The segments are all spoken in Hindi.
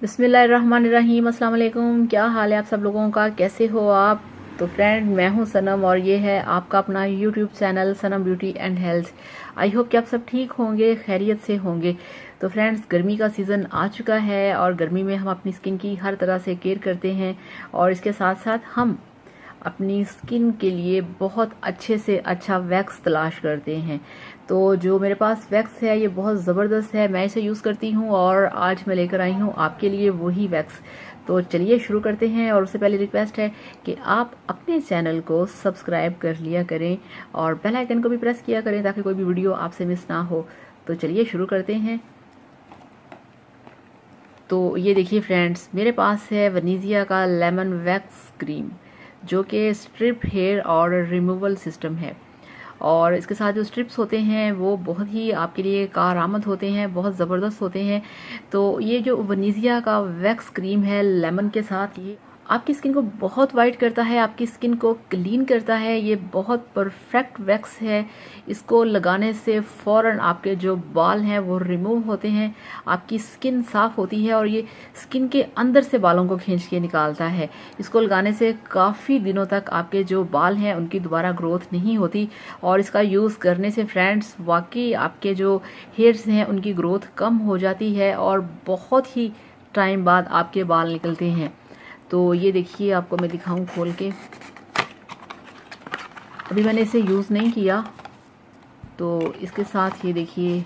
बिस्मिल्लाहिर्रहमानिर्रहीम। अस्सलाम वालेकुम। क्या हाल है आप सब लोगों का, कैसे हो आप? तो फ्रेंड, मैं हूं सनम और ये है आपका अपना YouTube channel Sanam beauty and health. I hope कि आप सब ठीक होंगे, खैरियत से होंगे। तो फ्रेंड्स, गर्मी का सीज़न आ चुका है और गर्मी में हम अपनी स्किन की हर तरह से केयर करते हैं और इसके साथ साथ हम अपनी स्किन के लिए बहुत अच्छे से अच्छा वैक्स तलाश करते हैं। तो जो मेरे पास वैक्स है ये बहुत ज़बरदस्त है, मैं इसे यूज़ करती हूँ और आज मैं लेकर आई हूँ आपके लिए वही वैक्स। तो चलिए शुरू करते हैं। और उससे पहले रिक्वेस्ट है कि आप अपने चैनल को सब्सक्राइब कर लिया करें और बेल आइकन को भी प्रेस किया करें ताकि कोई भी वीडियो आपसे मिस ना हो। तो चलिए शुरू करते हैं। तो ये देखिए फ्रेंड्स, मेरे पास है वनीजिया का लेमन वैक्स क्रीम जो कि स्ट्रिप हेयर और रिमूवल सिस्टम है। और इसके साथ जो स्ट्रिप्स होते हैं वो बहुत ही आपके लिए कारआमद होते हैं, बहुत ज़बरदस्त होते हैं। तो ये जो वनीजिया का वैक्स क्रीम है लेमन के साथ, ये आपकी स्किन को बहुत वाइट करता है, आपकी स्किन को क्लीन करता है। ये बहुत परफेक्ट वैक्स है। इसको लगाने से फ़ौरन आपके जो बाल हैं वो रिमूव होते हैं, आपकी स्किन साफ़ होती है और ये स्किन के अंदर से बालों को खींच के निकालता है। इसको लगाने से काफ़ी दिनों तक आपके जो बाल हैं उनकी दोबारा ग्रोथ नहीं होती और इसका यूज़ करने से फ्रेंड्स वाकई आपके जो हेयर्स हैं उनकी ग्रोथ कम हो जाती है और बहुत ही टाइम बाद आपके बाल निकलते हैं। तो ये देखिए, आपको मैं दिखाऊं खोल के। अभी मैंने इसे यूज़ नहीं किया। तो इसके साथ ये देखिए,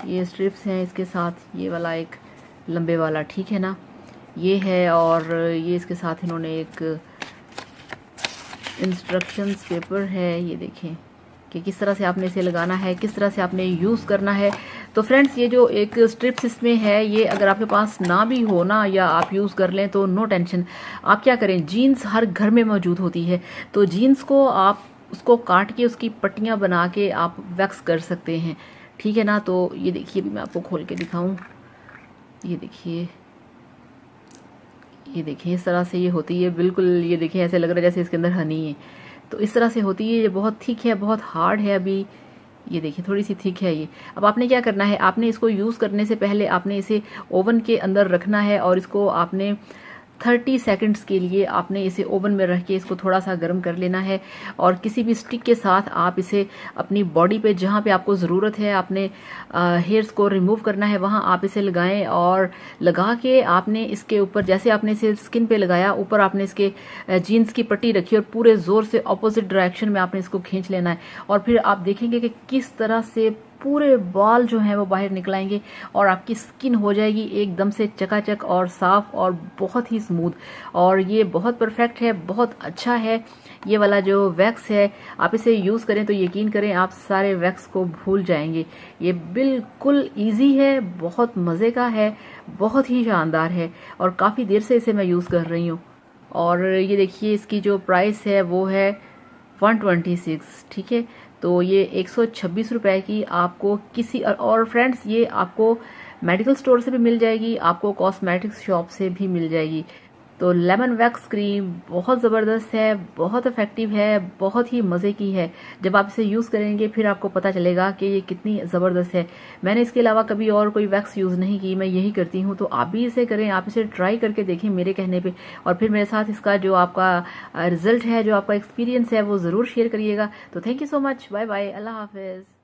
ये स्ट्रिप्स हैं, इसके साथ ये वाला एक लंबे वाला, ठीक है ना, ये है। और ये इसके साथ इन्होंने एक इंस्ट्रक्शंस पेपर है, ये देखें कि किस तरह से आपने इसे लगाना है, किस तरह से आपने यूज़ करना है। तो फ्रेंड्स, ये जो एक स्ट्रिप्स इसमें है, ये अगर आपके पास ना भी हो ना, या आप यूज़ कर लें तो नो टेंशन। आप क्या करें, जीन्स हर घर में मौजूद होती है, तो जीन्स को आप उसको काट के उसकी पट्टियाँ बना के आप वैक्स कर सकते हैं, ठीक है ना। तो ये देखिए, अभी मैं आपको खोल के दिखाऊँ। ये देखिए, ये देखिए इस तरह से ये होती है बिल्कुल। ये देखिए, ऐसे लग रहा है जैसे इसके अंदर हनी है। तो इस तरह से होती है। ये बहुत थिक है, बहुत हार्ड है। अभी ये देखिए थोड़ी सी थिक है ये। अब आपने क्या करना है, आपने इसको यूज़ करने से पहले आपने इसे ओवन के अंदर रखना है और इसको आपने 30 सेकंड्स के लिए आपने इसे ओवन में रख के इसको थोड़ा सा गर्म कर लेना है। और किसी भी स्टिक के साथ आप इसे अपनी बॉडी पे जहाँ पे आपको ज़रूरत है, आपने हेयर्स को रिमूव करना है, वहाँ आप इसे लगाएं। और लगा के आपने इसके ऊपर, जैसे आपने इसे स्किन पे लगाया, ऊपर आपने इसके जीन्स की पट्टी रखी और पूरे ज़ोर से ऑपोजिट डायरेक्शन में आपने इसको खींच लेना है। और फिर आप देखेंगे कि किस तरह से पूरे बाल जो हैं वो बाहर निकल आएंगे और आपकी स्किन हो जाएगी एकदम से चकाचक और साफ और बहुत ही स्मूथ। और ये बहुत परफेक्ट है, बहुत अच्छा है। ये वाला जो वैक्स है, आप इसे यूज़ करें तो यकीन करें आप सारे वैक्स को भूल जाएंगे। ये बिल्कुल इजी है, बहुत मज़े का है, बहुत ही शानदार है और काफ़ी देर से इसे मैं यूज़ कर रही हूँ। और ये देखिए, इसकी जो प्राइस है वो है 126, ठीक है। तो ये 126 रुपए की आपको किसी और फ्रेंड्स, ये आपको मेडिकल स्टोर से भी मिल जाएगी, आपको कॉस्मेटिक्स शॉप से भी मिल जाएगी। तो लेमन वैक्स क्रीम बहुत ज़बरदस्त है, बहुत इफ़ेक्टिव है, बहुत ही मज़े की है। जब आप इसे यूज़ करेंगे फिर आपको पता चलेगा कि ये कितनी ज़बरदस्त है। मैंने इसके अलावा कभी और कोई वैक्स यूज़ नहीं की, मैं यही करती हूँ। तो आप भी इसे करें, आप इसे ट्राई करके देखें मेरे कहने पे, और फिर मेरे साथ इसका जो आपका रिजल्ट है, जो आपका एक्सपीरियंस है, वो ज़रूर शेयर करिएगा। तो thank you so much, bye bye, अल्लाह हाफिज़।